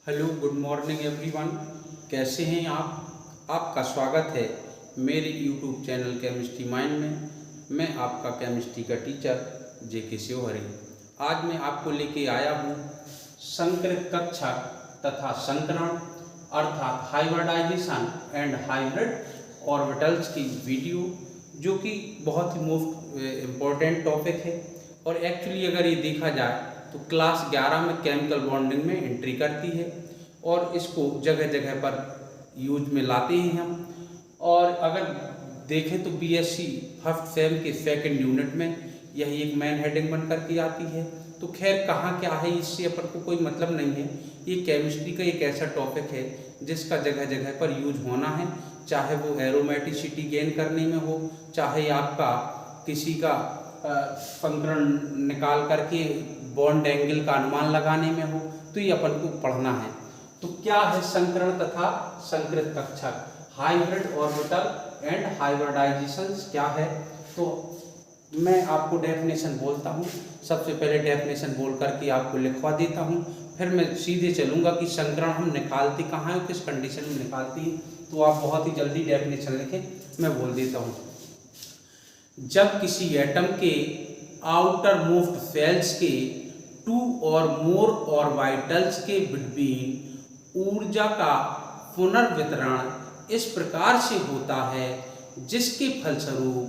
Hello good morning everyone. कैसे हैं आप? आपका स्वागत है मेरे यूट्यूब चैनल केमिस्ट्री माइंड में। मैं आपका केमिस्ट्री का टीचर जेके शिवहरी। आज मैं आपको लेके आया हूँ संकरित कक्षक तथा संकरण अर्थात हाइब्रिडाइजेशन एंड हाइब्रिड ऑर्बिटल्स की वीडियो, जो कि बहुत ही मोस्ट इम्पोर्टेंट टॉपिक है। और एक्चुअली अगर ये देखा जाए तो क्लास 11 में केमिकल बॉन्डिंग में एंट्री करती है और इसको जगह जगह पर यूज में लाते हैं हम। और अगर देखें तो बीएससी फर्स्ट सेम के सेकंड यूनिट में यही एक मेन हेडिंग बन करके आती है। तो खैर कहाँ क्या है इससे अपन को कोई मतलब नहीं है। ये केमिस्ट्री का एक ऐसा टॉपिक है जिसका जगह जगह पर यूज होना है, चाहे वो एरोमेटिसिटी गेन करने में हो, चाहे आपका किसी का संकरण निकाल करके बॉन्ड एंगल का अनुमान लगाने में हो, तो ये अपन को पढ़ना है। तो क्या है संकरण तथा संकरित कक्षक, हाइब्रिड ऑर्बिटल एंड हाइब्रिडाइजेशन क्या है? तो मैं आपको डेफिनेशन बोलता हूँ। सबसे पहले डेफिनेशन बोल करके आपको लिखवा देता हूँ, फिर मैं सीधे चलूँगा कि संकरण हम निकालते कहाँ हैं, किस कंडीशन में निकालती हैं। तो आप बहुत ही जल्दी डेफिनेशन लिखें, मैं बोल देता हूँ। जब किसी एटम के आउटर मोस्ट सेल्स के 2 और मोर ऑर्बिटल्स के बिटवीन ऊर्जा का पुनर्वितरण इस प्रकार से होता है जिसके फलस्वरूप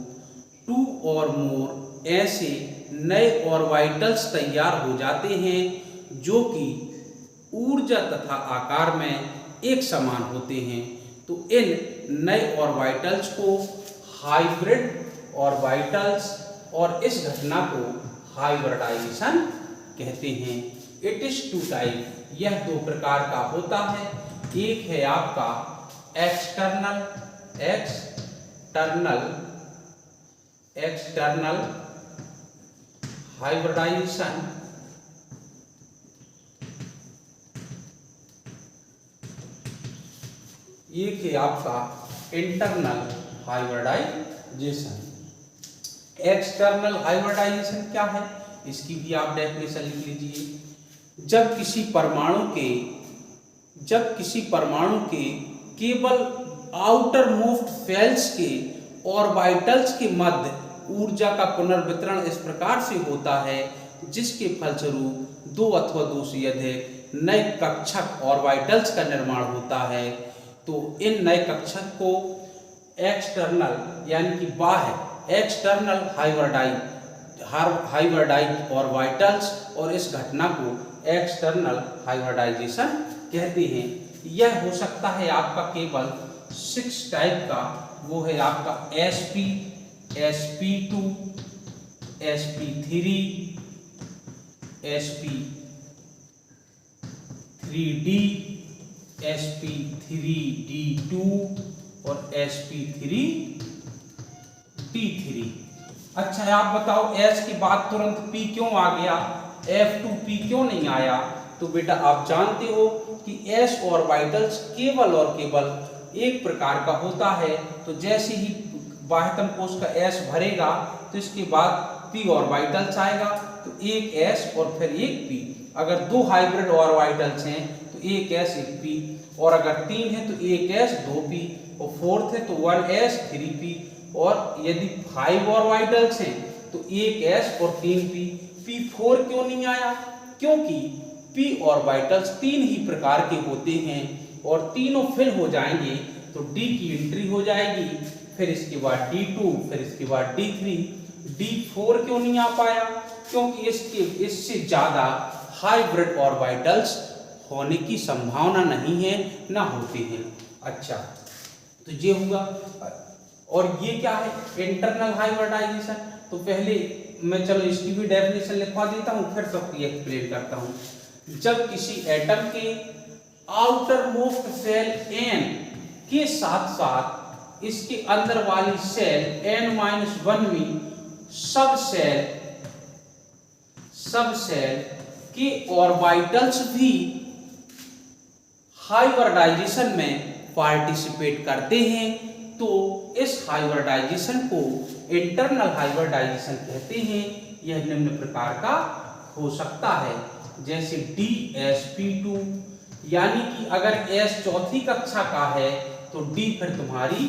2 और मोर ऐसे नए ऑर्बिटल्स तैयार हो जाते हैं जो कि ऊर्जा तथा आकार में एक समान होते हैं। तो इन नए ऑर्बिटल्स को हाइब्रिड ऑर्बिटल्स और इस घटना को हाइब्रिडाइजेशन कहते हैं। इट इज 2 टाइप, यह 2 प्रकार का होता है। एक है आपका एक्सटर्नल हाइब्रिडाइजेशन, एक है आपका इंटरनल हाइब्रिडाइजेशन। एक्सटर्नल हाइब्रिडाइजेशन क्या है, इसकी भी आप डेफिनेशन लिख लीजिए। जब किसी परमाणु के केवल आउटर मोस्ट सेल्स के ऑर्बिटल्स के मध्य ऊर्जा का पुनर्वितरण इस प्रकार से होता है जिसके फलस्वरूप 2 अथवा 2 से अधिक नए कक्षक ऑर्बिटल्स का निर्माण होता है। तो इन नए कक्षक को एक्सटर्नल यानी कि बाह्य एक्सटर्नल हाइब्रिडाइज ऑर्बिटल्स और इस घटना को एक्सटर्नल हाइब्रिडाइजेशन कहते हैं। यह हो सकता है आपका केवल 6 टाइप का, वो है आपका sp, sp2, sp3, sp3d, sp3d2 और sp3d3। अच्छा आप बताओ S के बाद तुरंत P क्यों आ गया, F2P क्यों नहीं आया? तो बेटा आप जानते हो कि S ऑर्बिटल्स केवल और केवल एक प्रकार का होता है। तो जैसे ही बाह्यतम कोश का S भरेगा तो इसके बाद P ऑर्बिटल्स आएगा, तो एक S और फिर एक P। अगर 2 हाइब्रिड ऑर्बिटल्स हैं तो एक S एक P, और अगर 3 है तो एक S 2P, और 4th है तो 1S 3P, और यदि 5 ऑर्बिटल्स हैं तो एक S और 3P। P4 क्यों नहीं आया? क्योंकि P ऑर्बिटल्स 3 ही प्रकार के होते हैं और तीनों फिल हो जाएंगे तो D की एंट्री हो जाएगी, फिर इसके बाद D2, फिर इसके बाद D3। D4 क्यों नहीं आ पाया? क्योंकि इससे ज्यादा हाइब्रिड ऑर्बिटल्स होने की संभावना नहीं है, ना होते हैं। अच्छा तो ये हुआ। और ये क्या है इंटरनल हाइब्रिडाइजेशन? तो पहले मैं चलो इसकी भी डेफिनेशन लिखवा देता हूँ, फिर सबको एक्सप्लेन करता हूँ। जब किसी एटम के आउटर मोस्ट सेल n के साथ साथ इसके अंदर वाली सेल n-1 में सब सेल के ऑर्बिटल्स भी हाइब्रिडाइजेशन में पार्टिसिपेट करते हैं, तो इस हाइब्रिडाइजेशन को इंटरनल हाइब्रिडाइजेशन कहते हैं। यह निम्न प्रकार का हो सकता है, जैसे DsP2 यानी कि अगर S चौथी कक्षा का है तो D फिर तुम्हारी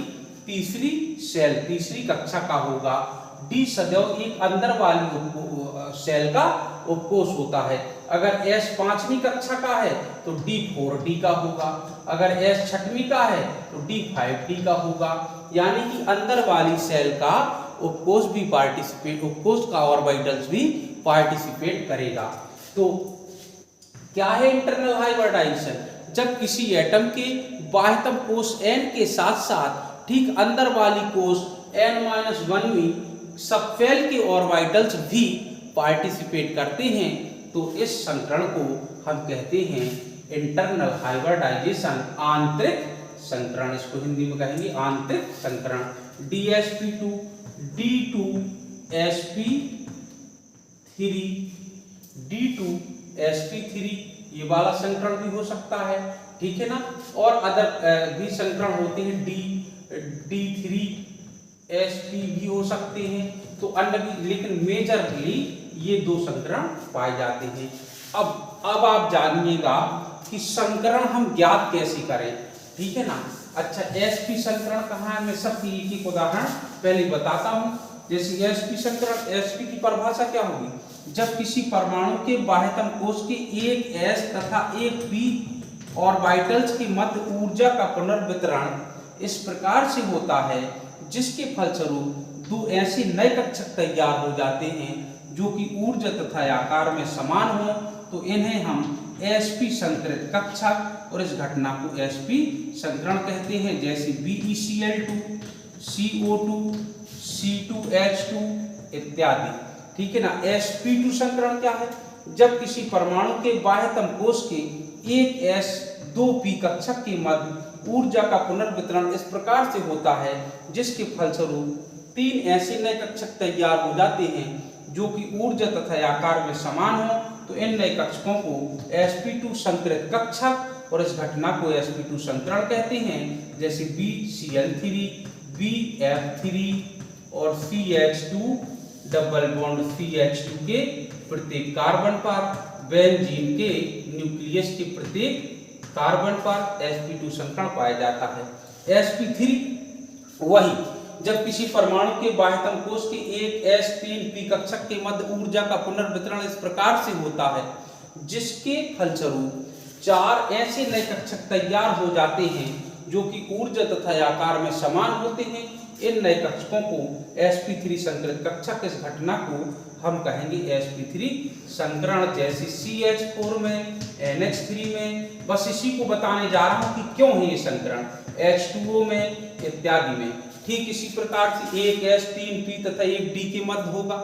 तीसरी कक्षा का होगा। D सदैव एक अंदर वाली सेल का उपकोष होता है। अगर S पांचवी कक्षा का है तो D 4D का होगा। अगर S छठवीं का है तो D 5D का होगा। यानी कि अंदर वाली सेल का उपकोष का ऑर्बिटल्स भी पार्टिसिपेट करेगा। तो क्या है इंटरनल हाइब्रिडाइजेशन? जब किसी एटम के बाह्यतम कोष N के साथ साथ ठीक अंदर वाली कोष N-1वीं सबसेल के ऑर्बिटल्स भी पार्टिसिपेट करते हैं तो इस संकरण को हम कहते हैं इंटरनल हाइब्रिडाइजेशन, आंतरिक संकरण। इसको हिंदी में कहेंगे आंतरिक संकरण। DsP2 D2sp3 D2sp3 ये वाला संकरण भी हो सकता है, ठीक है ना। और अदर भी संकरण होते हैं, D3sp भी हो सकते हैं। तो अन्य भी, लेकिन मेजरली ये दो संकरण पाए जाते हैं। अब आप जानिएगा कि संकरण हम ज्ञात कैसे करें, ठीक है ना। अच्छा, sp संकरण कहाँ है, मैं सबकी एक उदाहरण पहले बताता हूँ। जैसे sp संकरण, sp की परिभाषा क्या होगी? जब किसी परमाणु के बाह्यतम कोष के एक s तथा एक p ऑर्बिटल्स के मध्य ऊर्जा का पुनर्वितरण इस प्रकार से होता है जिसके फलस्वरूप दो ऐसे नए कक्षक तैयार हो जाते हैं जो कि ऊर्जा तथा आकार में समान हो, तो इन्हें हम sp संकरित कक्षक और इस घटना को sp संकरण कहते हैं। जैसे BeCl2, CO2, C2H2 इत्यादि, ठीक है ना। sp2 संकरण क्या है? जब किसी परमाणु के बाह्यतम कोष के एक s 2p कक्षक के मध्य ऊर्जा का पुनर्वितरण इस प्रकार से होता है जिसके फलस्वरूप तीन ऐसे नए कक्षक तैयार हो जाते हैं जो कि ऊर्जा तथा आकार में समान हो, तो इन नए कक्षकों को sp2 संकरित कक्षक और इस घटना को sp2 संकरण कहते हैं। जैसे BCl3, BF3 और CH2 डबल बॉन्ड CH2 के प्रत्येक कार्बन पर, बेंजीन के न्यूक्लियस के प्रत्येक कार्बन पर sp2 संकरण पाया जाता है। sp3 वही जब किसी परमाणु के बाह्यतम कोष के एक s3p कक्षक के मध्य ऊर्जा का पुनर्वितरण इस प्रकार से होता है जिसके फलस्वरूप चार ऐसे नए कक्षक तैयार हो जाते हैं जो कि ऊर्जा तथा आकार में समान होते हैं। इन नए कक्षकों को sp3 संकरित कक्षक, इस घटना को हम कहेंगे sp3 संकरण। जैसे CH4 में, NH3 में, बस इसी को बताने जा रहा हूं कि क्यों है ये संकरण, H2O में इत्यादि में। ठीक इसी प्रकार से एक S3p तथा एक D के मध्य होगा।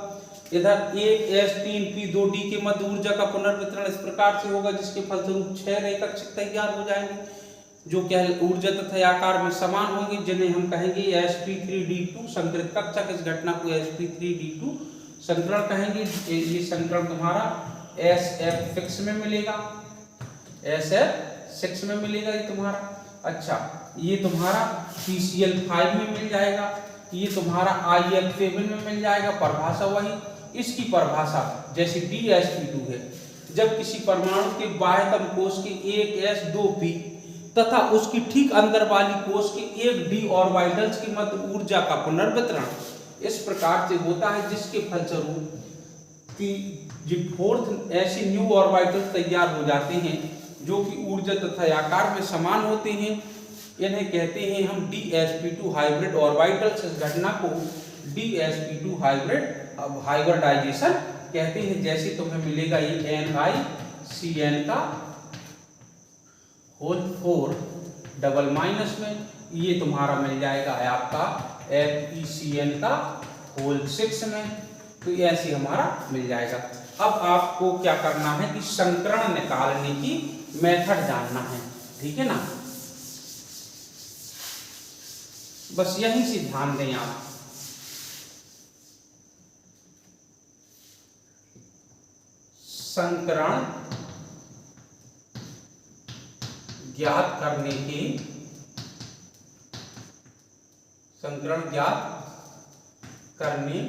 इधर एक S3p 2D के मध्य ऊर्जा का पुनर्वितरण इस प्रकार से होगा जिसके फलस्वरूप 6 नए कक्षक तैयार हो जाएंगे जो क्या ऊर्जा तथा आकार में समान होंगे, जिन्हें हम कहेंगे sp3d2 संकरित कक्षक। इस घटना को sp3d2 संकरण कहेंगे। ये संकरण तुम्हारा SF6 में मिलेगा, SF6 में मिलेगा ये तुम्हारा। अच्छा, ये तुम्हारा PCl5 में मिल जाएगा, ये तुम्हारा IF7 में मिल जाएगा। परिभाषा वही, इसकी परिभाषा जैसे DsP2 है। जब किसी परमाणु के बाह्यतम कोष के एक s2p तथा उसकी ठीक अंदर वाली कोष के एक d ऑर्बिटल्स के मध्य ऊर्जा का पुनर्वितरण इस प्रकार से होता है जिसके फलस्वरूप कि जो फोर्थ ऐसे न्यू ऑर्बिटल्स तैयार हो जाते हैं जो कि ऊर्जा तथा आकार में समान होते हैं। इन्हें कहते हैं हम DsP2 हाइब्रिड ऑर्बिटल्स। इस घटना को DsP2 हाइब्रिडाइजेशन कहते हैं। जैसे तुम्हें मिलेगा ये NiCN का होल 4 डबल माइनस में, ये तुम्हारा मिल जाएगा आपका FeCN का होल 6 में, तो ये ऐसे हमारा मिल जाएगा। अब आपको क्या करना है कि संकरण निकालने की मेथड जानना है, ठीक है ना। बस यहीं से ध्यान दें आप। संकरण ज्ञात करने के, संकरण ज्ञात करने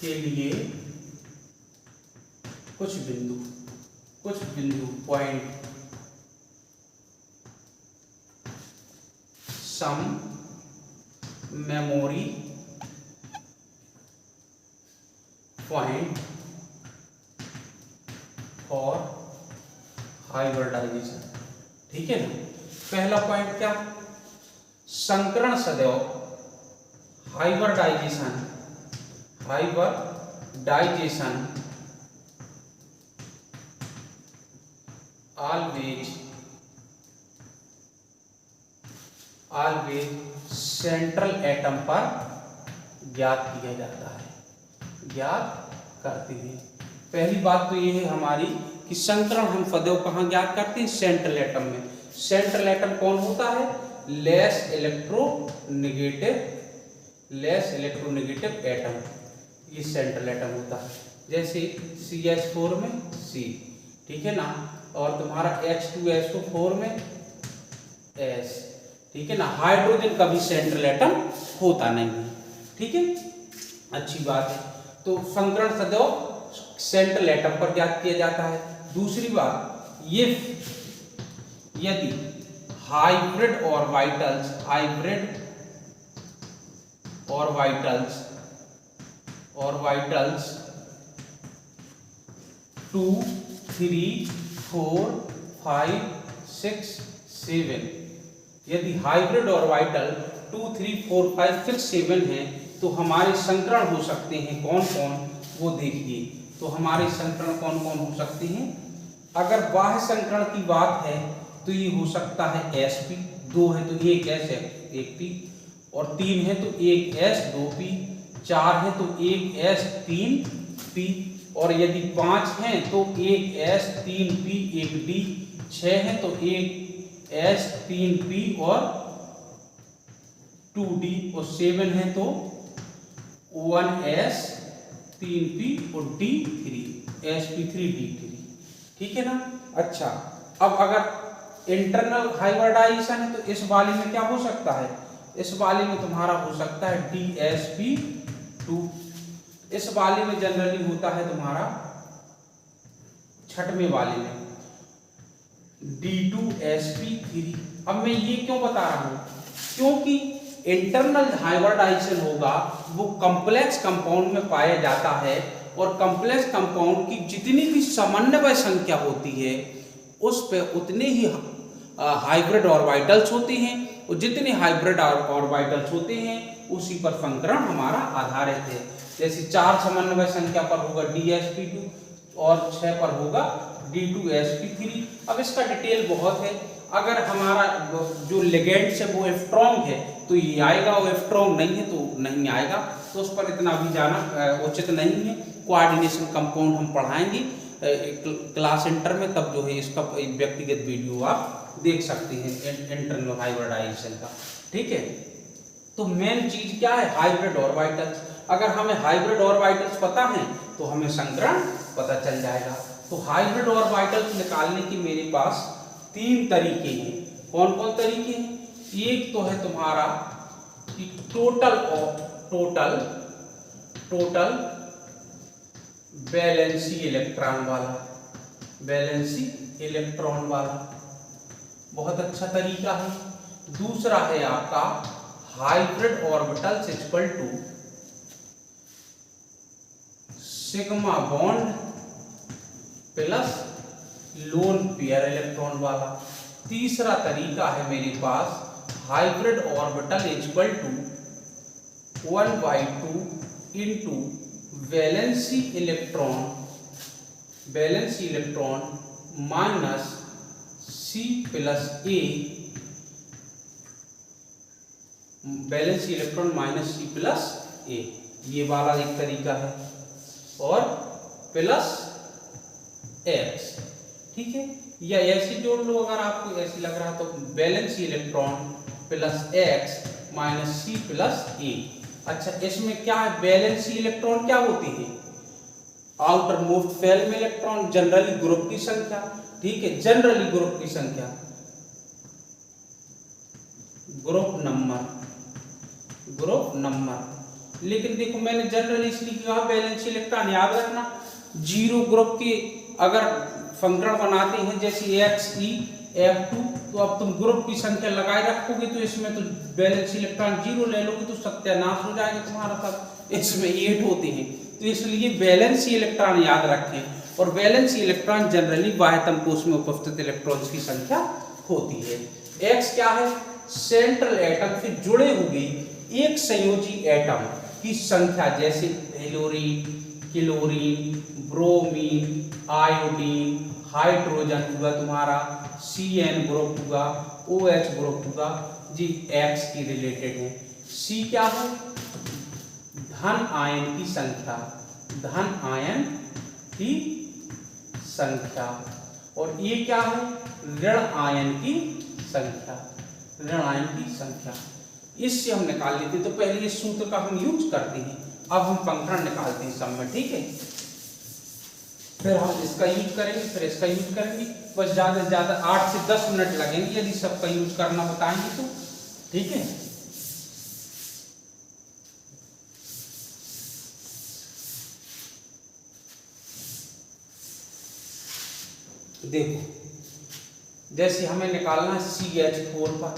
के लिए कुछ बिंदु, कुछ बिंदु point some memory point for hybridization. ठीक है ना। पहला पॉइंट क्या, संकरण सदैव हाइब्रिडाइजेशन ऑलवेज सेंट्रल एटम पर ज्ञात किया जाता है, ज्ञात करते हैं। पहली बात तो ये है हमारी कि संकरण हम सदैव कहाँ ज्ञात करते हैं, सेंट्रल एटम में। सेंट्रल एटम कौन होता है, लेस इलेक्ट्रोनेगेटिव एटम, ये सेंट्रल एटम होता है। जैसे CH4 में C, ठीक है ना, और तुम्हारा H2SO4 में S, ठीक है ना। हाइड्रोजन का भी सेंट्रल एटम होता नहीं है, ठीक है, अच्छी बात है। तो संकरण सदैव सेंट्रल एटम पर ज्ञात किया जाता है। दूसरी बात, ये यदि हाइब्रिड ऑर्बिटल्स 2, 3, 4, 5, 6, 7, यदि हाइब्रिड ऑर्बिटल 2, 3, 4, 5, 6, 7 हैं तो हमारे संकरण हो सकते हैं कौन कौन, वो देखिए। तो हमारे संकरण कौन कौन हो सकते हैं, अगर बाह्य संकरण की बात है तो ये हो सकता है sp, 2 है तो एक s एक p, और 3 है तो एक s 2p, 4 है तो एक s 3p, और यदि 5 हैं तो एक s 3p एक d, 6 है तो एक s 3p और 2d, और 7 है तो 1s 3p और d3, sp3d3, ठीक है ना। अच्छा, अब अगर इंटरनल हाइब्रिडाइजेशन है तो इस वाले में क्या हो सकता है, इस वाले में तुम्हारा हो सकता है dsp2, इस वाले में जनरली होता है तुम्हारा छठवें वाले में d2sp3। अब मैं ये क्यों बता रहा हूं, क्योंकि इंटरनल हाइब्रिडाइजेशन होगा वो कॉम्प्लेक्स कंपाउंड में पाया जाता है, और कॉम्प्लेक्स कंपाउंड की जितनी भी समन्वय संख्या होती है उस पे उतने ही हाइब्रिड ऑर्बिटल्स होते हैं, और जितने हाइब्रिड ऑर्बिटल्स होते हैं उसी पर संकरण हमारा आधारित है। जैसे 4 समन्वय संख्या पर होगा dsp2 और 6 पर होगा d2sp3। अब इसका डिटेल बहुत है, अगर हमारा जो लिगेंड्स है वो स्ट्रॉन्ग है तो ये आएगा, और स्ट्रॉन्ग नहीं है तो नहीं आएगा, तो उस पर इतना भी जाना उचित नहीं है। कोऑर्डिनेशन कंपाउंड हम पढ़ाएंगे क्लास इंटर में, तब जो है इसका व्यक्तिगत वीडियो आप देख सकते हैं इंटरनल हाइब्रिडाइजेशन का, ठीक है। तो मेन चीज क्या है, हाइब्रिड ऑर्बिटल्स। अगर हमें हाइब्रिड ऑर्बिटल्स पता है तो हमें संकरण पता चल जाएगा। तो हाइब्रिड ऑर्बिटल्स निकालने की मेरे पास 3 तरीके हैं। कौन कौन तरीके हैं, एक तो है तुम्हारा कि टोटल वैलेंसी इलेक्ट्रॉन वाला, बहुत अच्छा तरीका है। दूसरा है आपका hybrid orbitals equal to sigma bond plus lone pair electron वाला। तीसरा तरीका है मेरे पास hybrid orbital equal to 1/2 into valency electron minus C plus A, valency electron minus C plus A, ये वाला एक तरीका है, और प्लस X, ठीक है। या ऐसे जोड़ लो अगर आपको ऐसे लग रहा तो valency electron plus X minus C plus A। अच्छा, इसमें क्या है, वैलेंसी इलेक्ट्रॉन क्या होती है, आउटर मोस्ट शेल में इलेक्ट्रॉन, जनरली ग्रुप की संख्या, ठीक है, जनरली ग्रुप की संख्या, ग्रुप नंबर। लेकिन देखो मैंने जनरली इसलिए कहा वैलेंसी इलेक्ट्रॉन, याद रखना 0 ग्रुप के अगर फंक्शन बनाते हैं जैसे XeF2, तो अब तुम ग्रुप की संख्या लगाए रखोगे तो इसमें तो वैलेंसी इलेक्ट्रॉन 0 ले लोगे तो सत्यानाश हो जाएगा तुम्हारा सब। इसमें 8 होते हैं, तो इसलिए वैलेंसी इलेक्ट्रॉन याद रखें, और वैलेंसी इलेक्ट्रॉन जनरली बाह्यतम कोश में उपस्थित इलेक्ट्रॉन्स की संख्या होती है। X क्या है? सेंट्रल एटम से जुड़े हुए एक संयोजी एटम की संख्या, जैसे हेलोरीन, क्लोरीन, ब्रोमीन, आयोडीन, हाइड्रोजन हुआ तुम्हारा, CN ग्रुप हुआ, OH ग्रुप हुआ जी, X की रिलेटेड है। C क्या है? धन आयन की संख्या, धन आयन की संख्या। और ये क्या है? ऋण आयन की संख्या, ऋण आयन की संख्या। इससे हम निकाल लेते हैं, तो पहले इस सूत्र का हम यूज करते हैं, अब हम फंक्शन निकालते हैं सब में, ठीक है। फिर हम इसका यूज करेंगे, फिर इसका यूज करेंगे, बस ज्यादा से ज्यादा 8 से 10 मिनट लगेंगे यदि सबका यूज करना बताएंगे तो, ठीक है। देखो, जैसे हमें निकालना है CH4 पर,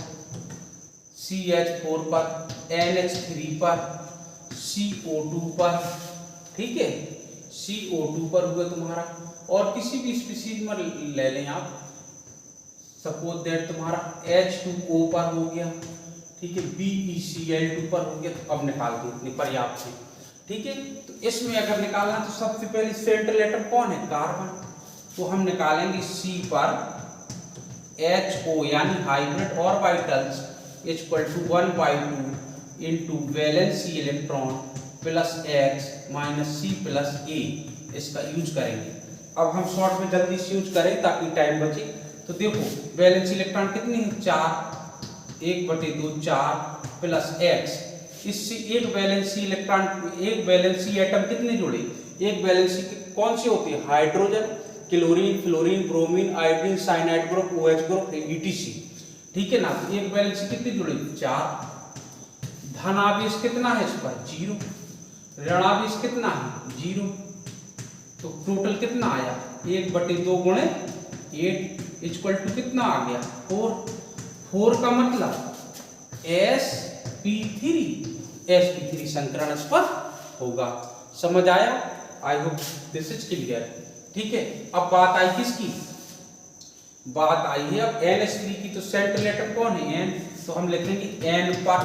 CH4 पर, NH3 पर, CO2 पर, ठीक है, CO2 पर हुआ तुम्हारा। और किसी भी स्पीशीज में ले लें आप, सपोज दैट तुम्हारा H2O पर हो गया, ठीक है, BeCl2 पर हो गया, तो अब निकाल दो, इतनी पर्याप्त है, ठीक है। तो इसमें अगर निकालना तो सबसे पहले सेंट्रल एटम कौन है? कार्बन, तो हम निकालेंगे C पर HO यानी hybrid orbitals equal to 1/2 into valency electron plus X minus C plus A, इसका यूज करेंगे। अब हम शॉर्ट में जल्दी से यूज करें ताकि टाइम बचे। तो देखो, वैलेंसी इलेक्ट्रॉन कितनी है? 4, 1/2 4 प्लस X, इससे एक वैलेंसी इलेक्ट्रॉन, एक वैलेंसी एटम कितने जुड़े? एक वैलेंसी कौन सी होती है? Hydrogen, chlorine, fluorine, bromine, iodine, cyanide group, OH group, ETC, ठीक है ना। तो एक वैलेंसी कितनी जुड़ी? 4। धनावेश कितना है इस पर? 0। ऋणावेश कितना है? 0। तो टोटल कितना आया? 1/2 गुणे 8 इक्वल टू कितना आ गया? 4 का मतलब sp3 संकरण इस पर होगा। समझ आया? I hope this is clear, ठीक है। अब बात आई किसकी? बात आई है अब NH3 की। तो सेंट्रल एटम कौन है? N, तो हम लिखेंगे N पर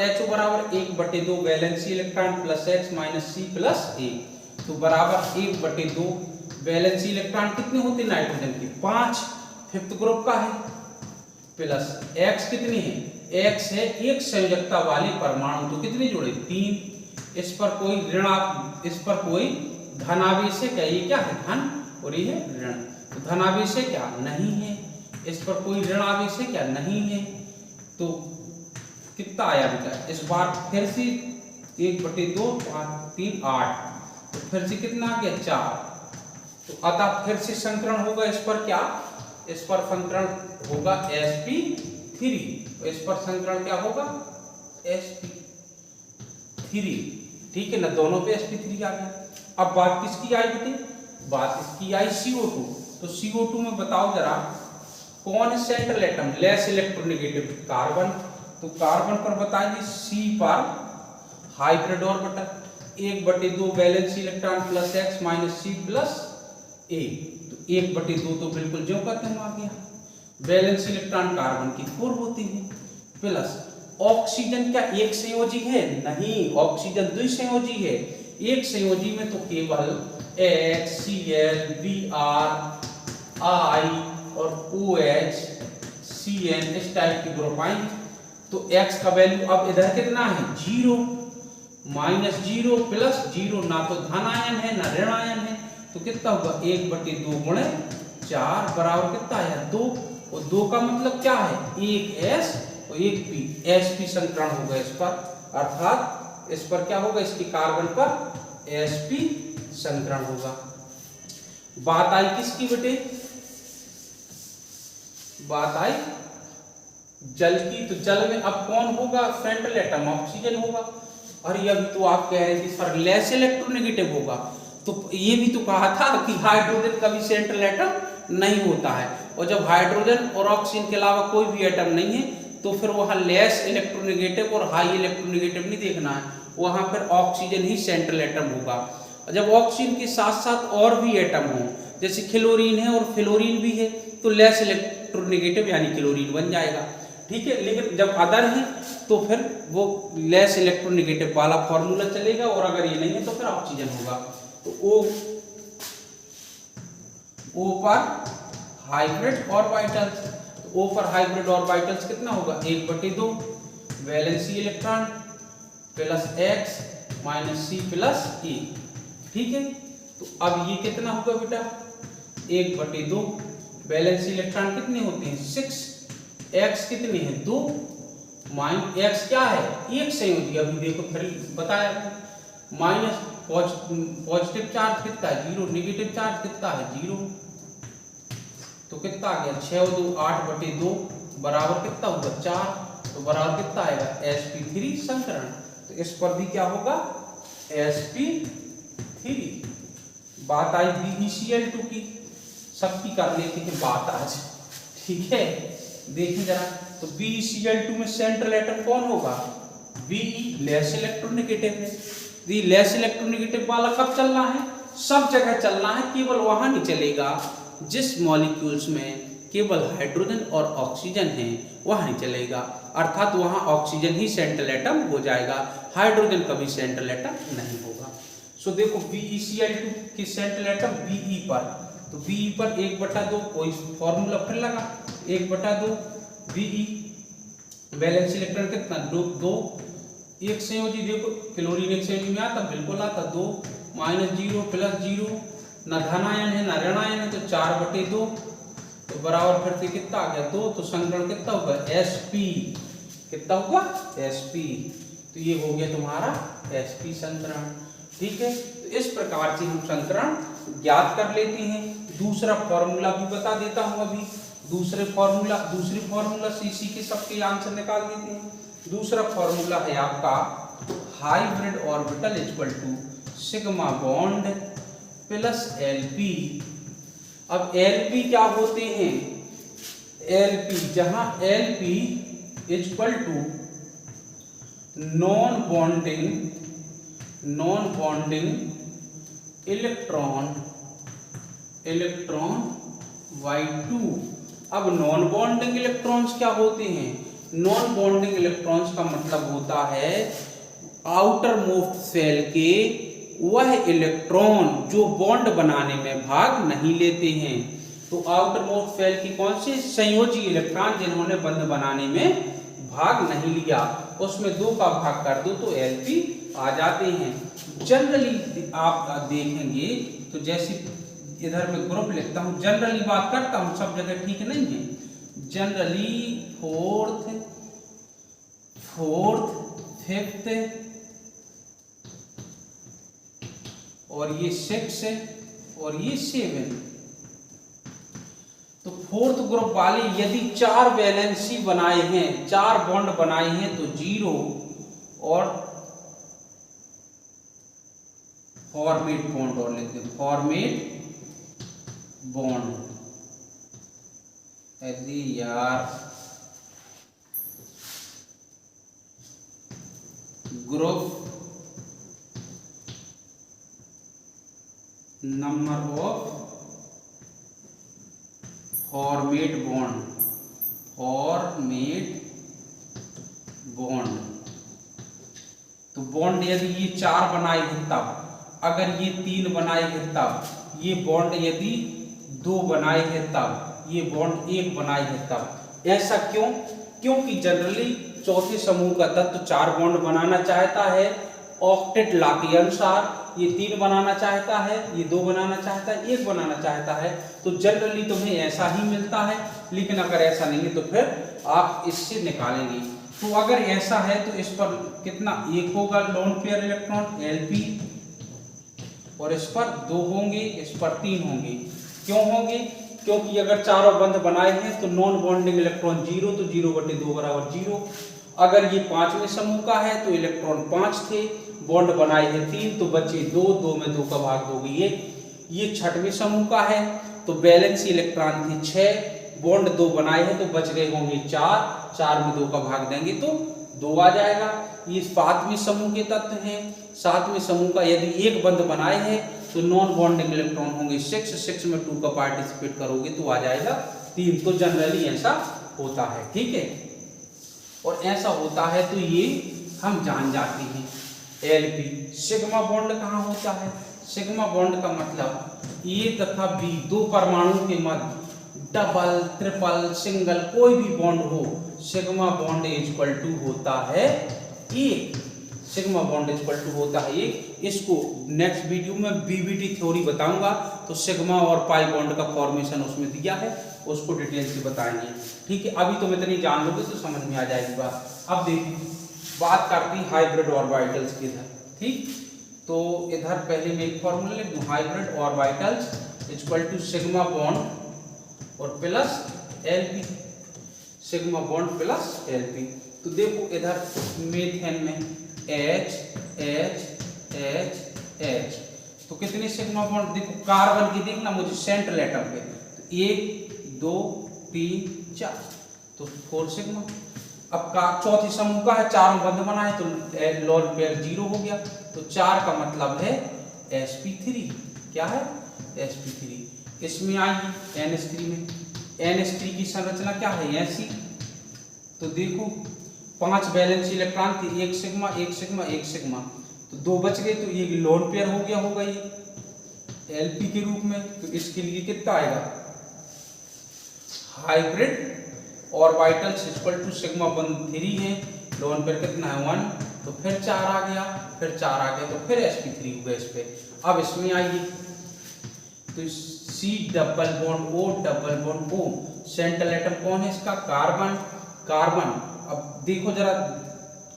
HO बराबर 1/2 valency electron plus X minus C plus A, तो बराबर 1/2 वैलेंसी इलेक्ट्रॉन कितने होते? नाइट्रोजन के 5, फिफ्थ ग्रुप का है, प्लस X कितनी है? X है एक संयोजकता वाले परमाणु, तो कितने जुड़े? 3। इस पर कोई इस पर कोई धनावेश है क्या? ये क्या है? धन, और ये है ऋण। तो धनावेश है क्या? नहीं है। इस पर कोई ऋणावेश है क्या? नहीं है। तो कितना आया बेटा? इस बार फिर से 1/2 5 3 8, तो फिर से कितना आ गया? 4। तो अतः फिर से संकरण होगा इस पर क्या? इस पर संकरण होगा sp3, तो इस पर संकरण क्या होगा? sp3, ठीक है ना। दोनों पे sp3 आ गया। अब बात किसकी आई बेटे? बात इसकी आई CO2। तो CO2 में बताओ जरा कौन है central atom? Less electronegative, carbon. तो कार्बन पर बताइए C पर hybrid orbital 1/2 valency electron plus X minus C plus A, तो 1/2 तो बिल्कुल जो कहते हैं आ गया। वैलेंसी इलेक्ट्रॉन कार्बन की 4 होती है, प्लस ऑक्सीजन क्या एक संयोजी है? नहीं, ऑक्सीजन द्विसंयोजी है। एक संयोजी में तो केवल H, Cl, Br, I और OH, Cn इस टाइप की ग्रुप आई। तो X का वैल्यू अब इधर कितना है? 0, -0 प्लस 0, ना तो धन आयन है ना ऋण आयन है, तो कितना होगा? 1/2 गुणे 4 बराबर कितना आया? 2, और 2 का मतलब क्या है? एक S और एक P, sp संकरण होगा इस पर, अर्थात इस पर क्या होगा? इसकी कार्बन पर sp संकरण होगा। बात आई किसकी बेटे? बात आई जल की। तो जल में अब कौन होगा? सेंट्रल एटम ऑक्सीजन होगा। और ये अभी तो आप कह रहे थे सर लेस इलेक्ट्रोनेगेटिव होगा, तो ये भी तो कहा था कि हाइड्रोजन कभी सेंट्रल एटम नहीं होता है, और जब हाइड्रोजन और ऑक्सीजन के अलावा कोई भी एटम नहीं है तो फिर वहाँ लेस इलेक्ट्रोनेगेटिव और हाई इलेक्ट्रोनेगेटिव नहीं देखना है, वहाँ फिर ऑक्सीजन ही सेंट्रल एटम होगा। जब ऑक्सीजन के साथ साथ और भी एटम हो, जैसे क्लोरीन है और फ्लोरीन भी है, तो लेस इलेक्ट्रोनेगेटिव यानी क्लोरीन बन जाएगा, ठीक है। लेकिन जब अदर है तो फिर वो लेस इलेक्ट्रोनेगेटिव वाला फॉर्मूला चलेगा, और अगर ये नहीं है तो फिर ऑक्सीजन होगा। तो O पर हाइब्रिड ऑर्बिटल्स, तो O पर हाइब्रिड ऑर्बिटल्स कितना होगा, 1/2 valency electron plus X minus C plus E, ठीक है। तो अब ये कितना होगा बेटा, 1/2 वैलेंसी इलेक्ट्रॉन कितने होते हैं 6, X कितने हैं 2, X क्या है एक संयोजी, अभी देखो फिर बताया, माइनस पॉजिटिव चार्ज कितना है 0, नेगेटिव चार्ज कितना है 0, तो कितना आ गया 6 और 2 8/2 बराबर कितना होगा 4, तो बराबर कितना आएगा sp3 संकरण। तो इस पर भी क्या होगा sp3। बात आई BeCl2 की, सबकी कर लेते हैं बात आज, ठीक है। देखिए जरा, तो BeCl2 में सेंट्रल एटम कौन होगा, Be, लेस इलेक्ट्रोनेगेटिव है। ये लेस इलेक्ट्रोनेगेटिव वाला कब चलना है, सब जगह चलना है, केवल वहां नहीं चलेगा जिस मॉलिक्यूल्स में केवल हाइड्रोजन और ऑक्सीजन है, वहां नहीं चलेगा, अर्थात वहां ऑक्सीजन ही सेंट्रल एटम हो जाएगा, हाइड्रोजन कभी सेंट्रल एटम नहीं होगा। सो देखो BeCl2 की सेंट्रल एटम Be पर, तो Be पर 1/2, कोई फॉर्मूला फिर लगा 1/2 Be, वैलेंस इलेक्ट्रॉन कितना 2, एक संयोजी देखो क्लोरीन एक संयोजी में आता बिल्कुल आता 2 -0 प्लस 0, ना धनायन है ना ऋणायन है, तो 4/2, तो बराबर फिर से कितना आ गया 2, तो संकरण कितना होगा sp, कितना होगा sp, तो ये हो गया तुम्हारा sp संकरण, ठीक है। तो इस प्रकार से हम संकरण ज्ञात कर लेते हैं। दूसरा फॉर्मूला भी बता देता हूं अभी, दूसरी फॉर्मूला सीसी के सबके आंसर निकाल देते हैं। दूसरा फॉर्मूला है आपका hybrid orbital equal to sigma bond plus Lp। अब Lp क्या होते हैं, Lp जहां Lp equal to non bonding electron Y2। अब नॉन बॉन्डिंग इलेक्ट्रॉन्स क्या होते हैं, नॉन बॉन्डिंग इलेक्ट्रॉन्स का मतलब होता है आउटर मोस्ट शेल के वह इलेक्ट्रॉन जो बॉन्ड बनाने में भाग नहीं लेते हैं। तो आउटर मोस्ट शेल की कौन से संयोजी इलेक्ट्रॉन जिन्होंने बंध बनाने में भाग नहीं लिया, उसमें 2 का भाग कर दो तो Lp आ जाते हैं। जनरली आप देखेंगे तो जैसे इधर मैं ग्रुप लिखता हूं, जनरली बात करता हूं, सब जगह ठीक नहीं है। जनरली फोर्थ, फिफ्थ और ये 6 और ये 7। तो फोर्थ ग्रुप वाले यदि 4 वैलेंसी बनाए हैं, 4 बॉन्ड बनाए हैं तो 0 और फॉर्मेट बॉन्ड और लिखते हैं, फॉर्मेट बॉन्ड। यदि यार group number of format bond, तो बॉन्ड यदि ये 4 बनाए हैं तब, अगर ये 3 बनाए हैं तब, ये बॉन्ड यदि 2 बनाए हैं तब, ये बॉन्ड 1 बनाए हैं तब। ऐसा क्यों, क्योंकि जनरली चौथे समूह का तत्व 4 बॉन्ड बनाना चाहता है, ऑक्टेट लॉ के अनुसार ये 3 बनाना चाहता है, ये 2 बनाना चाहता है, 1 बनाना चाहता है, तो जनरली तुम्हें ऐसा ही मिलता है। लेकिन अगर ऐसा नहीं है तो फिर आप इससे निकालेंगे। तो अगर ऐसा है तो इस पर कितना 1 होगा लोन पेयर इलेक्ट्रॉन Lp, और इस पर 2 होंगे, इस पर 3 होंगे। क्यों होंगे, क्योंकि अगर चारों बंध बनाए हैं तो नॉन बॉन्डिंग इलेक्ट्रॉन 0, तो 0/2 बराबर 0। अगर ये 5वें समूह का है तो इलेक्ट्रॉन 5 थे, बॉन्ड बनाए हैं 3 तो बचे 2, 2 में 2 का भाग दोगे ये छठवें समूह का है। तो बैलेंस इलेक्ट्रॉन थे 6, बॉन्ड 2 बनाए हैं तो बच गए होंगे 4, 4 में 2 का भाग देंगे तो 2 आ जाएगा। ये 7वें समूह के तत्व हैं। 7वें समूह का यदि एक बंध बनाए हैं तो नॉन बॉन्डिंग इलेक्ट्रॉन होंगे 6, 6 में 2 का पार्टिसिपेट करोगे तो आ जाएगा 3। तो जनरली ऐसा होता है, ठीक है। और ऐसा होता है तो ये हम जान जाते हैं। Lp सिग्मा बॉन्ड कहाँ होता है? सिग्मा बॉन्ड का मतलब ए तथा बी 2 परमाणु के मध्य डबल, ट्रिपल, सिंगल कोई भी बॉन्ड हो, सिग्मा बॉन्ड इक्वल टू होता है 1। सिग्मा बॉन्ड इक्वल टू होता है 1। इसको नेक्स्ट वीडियो में बीबीटी थ्योरी बताऊंगा तो सिग्मा और पाई बॉन्ड का फॉर्मेशन उसमें दिया है, उसको डिटेल से बताएंगे, ठीक है। अभी तुम इतनी जान लोगे तो समझ में आ जाएगी बात। अब देखिए बात करती है हाइब्रिड ऑर्बिटल्स की इधर, ठीक। तो इधर पहले मैं एक फॉर्मूला लिख दूं, hybrid orbitals equal to sigma bond और plus Lp, sigma bond plus Lp। तो देखो इधर मीथेन में H H H H, तो कितने सिग्मा बॉन्ड देखो, कार्बन की देखना मुझे सेंट्रल एटम पे, तो 1 2 3 4 तो 4 सिग्मा। अब का चौथी समूह का है, 4 बंध बना है तो लोन पेयर 0 हो गया, तो 4 का मतलब है sp3। क्या है? sp3। इसमें आइए NH3 में, NH3 की संरचना क्या है? ऐसी। तो देखो 5 वैलेंस इलेक्ट्रॉन थे, 1 सिग्मा 1 सिग्मा 1 सिग्मा, तो 2 बच गए, तो ये लोन पेयर हो गया होगा ये Lp के रूप में। तो इसके लिए कितना आएगा? Hybrid orbitals equal to sigma bond 3 है, लोन पेयर कितना है 1, तो फिर 4 आ गया, फिर 4 आ गया, तो फिर sp3 हो गया इस पे। अब इसमें आइए तो C double bond O double bond O, central atom कौन है इसका? कार्बन। कार्बन अब देखो जरा,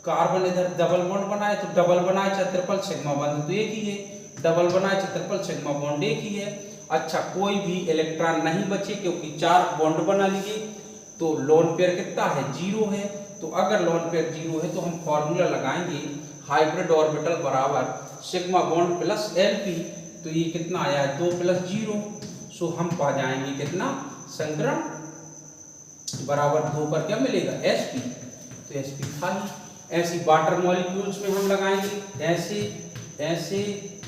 कार्बन इधर डबल बॉन्ड बनाए तो डबल बनाए चाहे ट्रिपल, सिग्मा बॉन्ड तो एक ही है, डबल बनाए चाहे ट्रिपल, सिग्मा बॉन्ड एक ही है। अच्छा कोई भी इलेक्ट्रॉन नहीं बचे क्योंकि 4 बॉन्ड बना लिए, तो लोन पेयर कितना है? 0 है। तो अगर लोन पेयर 0 है तो हम फॉर्मूला लगाएंगे हाइब्रिड ऑर्बिटल बराबर सिग्मा बॉन्ड प्लस Lp, तो ये कितना आया? 2 + 0। सो हम पा जाएंगे कितना? संकरण बराबर 2 पर क्या मिलेगा? sp। तो sp था ही। ऐसी वाटर मॉलिक्यूल्स में हम लगाएंगे ऐसे ऐसे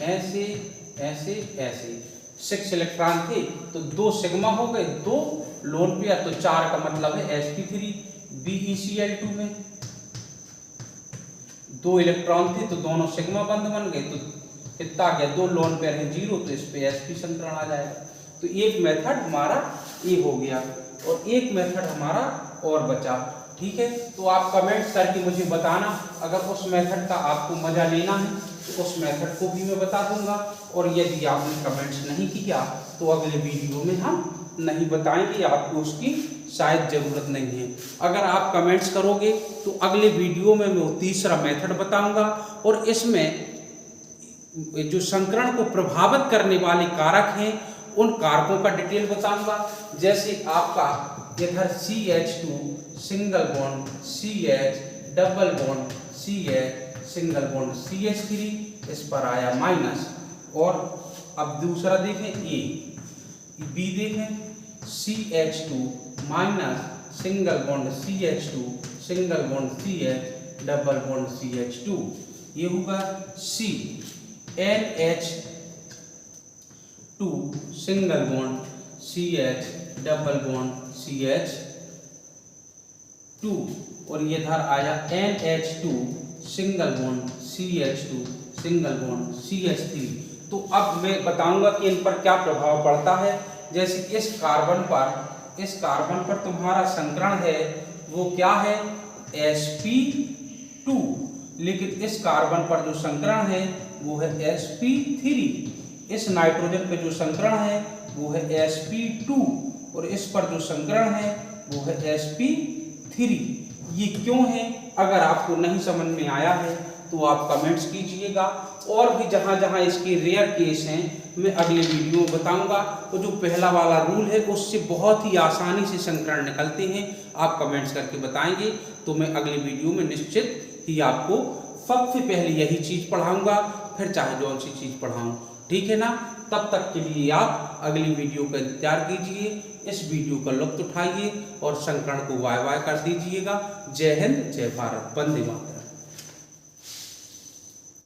ऐसे ऐसे ऐसे। 6 इलेक्ट्रॉन थे तो 2 सिग्मा हो गए, 2 लोन पेयर, तो 4 का मतलब है sp3। BeCl2 में 2 इलेक्ट्रॉन थे तो दोनों सिग्मा बंध बन गए, तो कितना आ गया? 2 लोन पेयर है 0, तो इस पे sp संकरण आ जाएगा। तो एक मेथड हमारा ये हो गया और एक मेथड हमारा और बचा, ठीक है। तो आप कमेंट्स करके मुझे बताना, अगर उस मेथड का आपको मजा लेना है तो उस मेथड को भी मैं बता दूंगा, और यदि आपने कमेंट्स नहीं किया तो अगले वीडियो में हम नहीं बताएंगे, आपको उसकी शायद ज़रूरत नहीं है। अगर आप कमेंट्स करोगे तो अगले वीडियो में मैं तीसरा मेथड बताऊंगा, और इसमें जो संकरण को प्रभावित करने वाले कारक हैं उन कारकों का डिटेल बताऊंगा। जैसे आपका इधर CH2 single bond CH double bond CH single bond CH3, इस पर आया माइनस। और अब दूसरा देखें A, B देखें CH2 minus single bond CH2 single bond CH double bond CH2, ये होगा C NH2 single bond CH double bond CH2, और ये इधर आया NH2 single bond CH2 single bond CH3। तो अब मैं बताऊंगा कि इन पर क्या प्रभाव पड़ता है। जैसे इस कार्बन पर तुम्हारा संकरण है वो क्या है? sp2, लेकिन इस कार्बन पर जो संकरण है वो है sp3। इस नाइट्रोजन पे जो संकरण है वो है sp2, और इस पर जो संकरण है वो है sp3। ये क्यों है? अगर आपको नहीं समझ में आया है तो आप कमेंट्स कीजिएगा, और भी जहाँ जहाँ इसके रेयर केस हैं मैं अगले वीडियो में बताऊंगा। तो जो पहला वाला रूल है उससे बहुत ही आसानी से संकरण निकलते हैं, आप कमेंट्स करके बताएंगे तो मैं अगले वीडियो में निश्चित ही आपको सबसे पहले यही चीज़ पढ़ाऊँगा, फिर चाहे जौन सी चीज़ पढ़ाऊँ, ठीक है ना। तब तक के लिए आप अगली वीडियो का इंतजार कीजिए, इस वीडियो का लुत्फ उठाइए और संकरण को वाय वाय कर दीजिएगा। जय हिंद, जय भारत, वंदे मातरम।